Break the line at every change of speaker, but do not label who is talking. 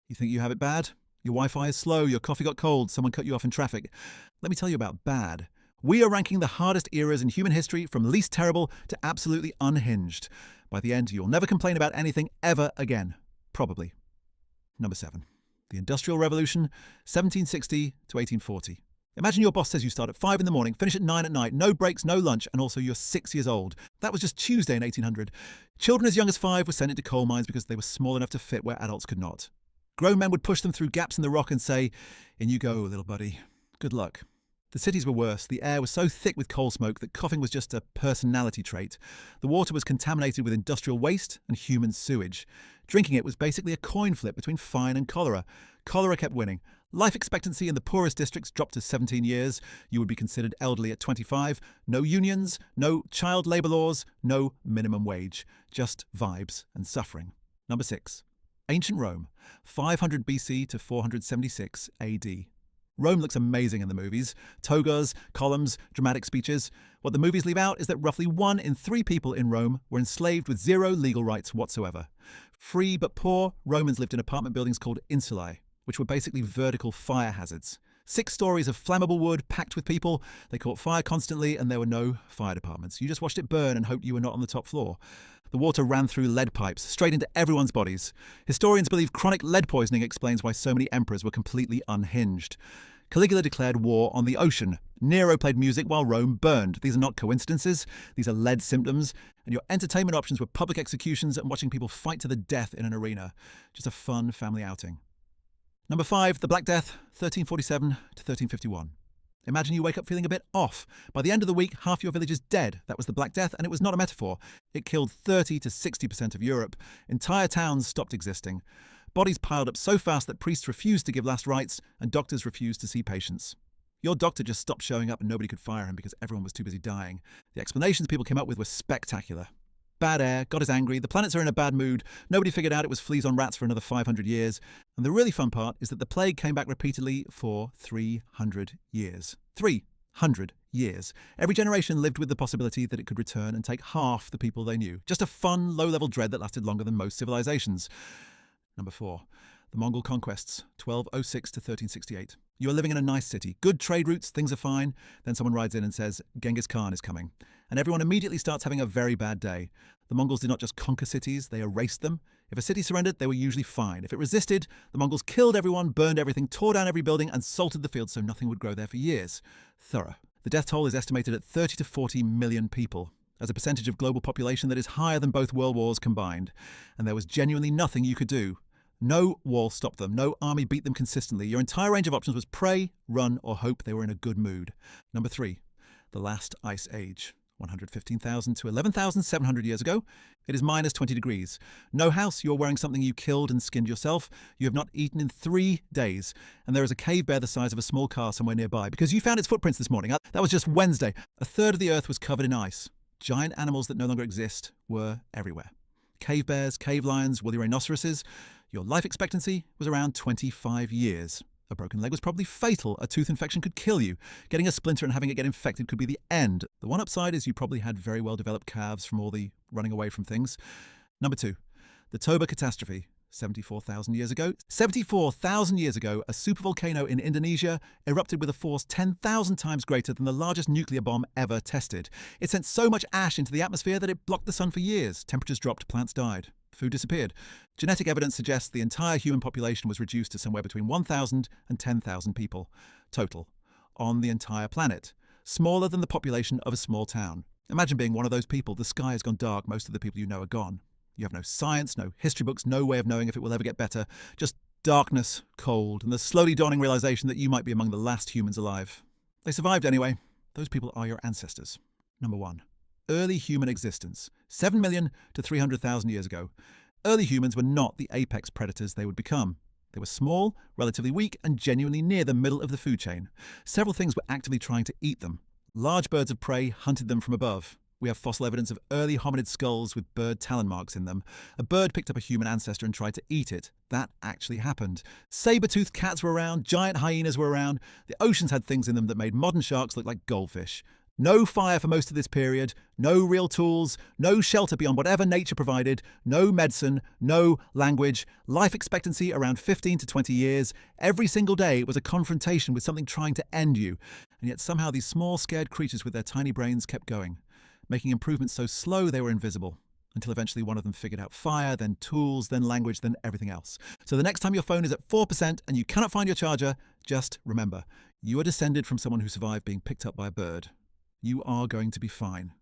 You think you have it bad? Your Wi-Fi is slow, your coffee got cold, someone cut you off in traffic. Let me tell you about bad. We are ranking the hardest eras in human history from least terrible to absolutely unhinged. By the end, you'll never complain about anything ever again. Probably. Number 7. The Industrial Revolution, 1760 to 1840. Imagine your boss says you start at 5 in the morning, finish at 9 at night, no breaks, no lunch, and also you're 6 years old. That was just Tuesday in 1800. Children as young as 5 were sent into coal mines because they were small enough to fit where adults could not. Grown men would push them through gaps in the rock and say, "In you go, little buddy. Good luck." The cities were worse. The air was so thick with coal smoke that coughing was just a personality trait. The water was contaminated with industrial waste and human sewage. Drinking it was basically a coin flip between fine and cholera. Cholera kept winning. Life expectancy in the poorest districts dropped to 17 years. You would be considered elderly at 25. No unions, no child labour laws, no minimum wage. Just vibes and suffering. Number 6. Ancient Rome, 500 BC to 476 AD. Rome looks amazing in the movies. Togas, columns, dramatic speeches. What the movies leave out is that roughly 1 in 3 people in Rome were enslaved with 0 legal rights whatsoever. Free but poor, Romans lived in apartment buildings called insulae, which were basically vertical fire hazards. 6 stories of flammable wood packed with people. They caught fire constantly and there were no fire departments. You just watched it burn and hoped you were not on the top floor. The water ran through lead pipes, straight into everyone's bodies. Historians believe chronic lead poisoning explains why so many emperors were completely unhinged. Caligula declared war on the ocean. Nero played music while Rome burned. These are not coincidences. These are lead symptoms. And your entertainment options were public executions and watching people fight to the death in an arena. Just a fun family outing. Number 5, the Black Death, 1347 to 1351. Imagine you wake up feeling a bit off. By the end of the week, half your village is dead. That was the Black Death, and it was not a metaphor. It killed 30 to 60% of Europe. Entire towns stopped existing. Bodies piled up so fast that priests refused to give last rites, and doctors refused to see patients. Your doctor just stopped showing up and nobody could fire him because everyone was too busy dying. The explanations people came up with were spectacular. Bad air, God is angry, the planets are in a bad mood, nobody figured out it was fleas on rats for another 500 years, and the really fun part is that the plague came back repeatedly for 300 years. 300 years. Every generation lived with the possibility that it could return and take half the people they knew. Just a fun, low-level dread that lasted longer than most civilizations. Number 4. The Mongol conquests, 1206 to 1368. You are living in a nice city, good trade routes, things are fine. Then someone rides in and says, Genghis Khan is coming. And everyone immediately starts having a very bad day. The Mongols did not just conquer cities, they erased them. If a city surrendered, they were usually fine. If it resisted, the Mongols killed everyone, burned everything, tore down every building, and salted the fields so nothing would grow there for years. Thorough. The death toll is estimated at 30 to 40 million people, as a percentage of global population that is higher than both world wars combined. And there was genuinely nothing you could do. No wall stopped them, no army beat them consistently. Your entire range of options was pray, run, or hope they were in a good mood. Number 3, the last ice age, 115,000 to 11,700 years ago. It is minus 20 degrees. No house, you're wearing something you killed and skinned yourself. You have not eaten in 3 days. And there is a cave bear the size of a small car somewhere nearby, because you found its footprints this morning. That was just Wednesday. A third of the earth was covered in ice. Giant animals that no longer exist were everywhere. Cave bears, cave lions, woolly rhinoceroses. Your life expectancy was around 25 years. A broken leg was probably fatal. A tooth infection could kill you. Getting a splinter and having it get infected could be the end. The one upside is you probably had very well-developed calves from all the running away from things. Number 2, the Toba catastrophe, 74,000 years ago. 74,000 years ago, a supervolcano in Indonesia erupted with a force 10,000 times greater than the largest nuclear bomb ever tested. It sent so much ash into the atmosphere that it blocked the sun for years. Temperatures dropped, plants died. Food disappeared. Genetic evidence suggests the entire human population was reduced to somewhere between 1,000 and 10,000 people, total, on the entire planet. Smaller than the population of a small town. Imagine being one of those people. The sky has gone dark. Most of the people you know are gone. You have no science, no history books, no way of knowing if it will ever get better. Just darkness, cold, and the slowly dawning realization that you might be among the last humans alive. They survived anyway. Those people are your ancestors. Number 1. Early human existence, 7 million to 300,000 years ago. Early humans were not the apex predators they would become. They were small, relatively weak, and genuinely near the middle of the food chain. Several things were actively trying to eat them. Large birds of prey hunted them from above. We have fossil evidence of early hominid skulls with bird talon marks in them. A bird picked up a human ancestor and tried to eat it. That actually happened. Saber-toothed cats were around, giant hyenas were around. The oceans had things in them that made modern sharks look like goldfish. No fire for most of this period, no real tools, no shelter beyond whatever nature provided, no medicine, no language, life expectancy around 15 to 20 years. Every single day was a confrontation with something trying to end you. And yet somehow these small, scared creatures with their tiny brains kept going, making improvements so slow they were invisible, until eventually one of them figured out fire, then tools, then language, then everything else. So the next time your phone is at 4% and you cannot find your charger, just remember, you are descended from someone who survived being picked up by a bird. You are going to be fine.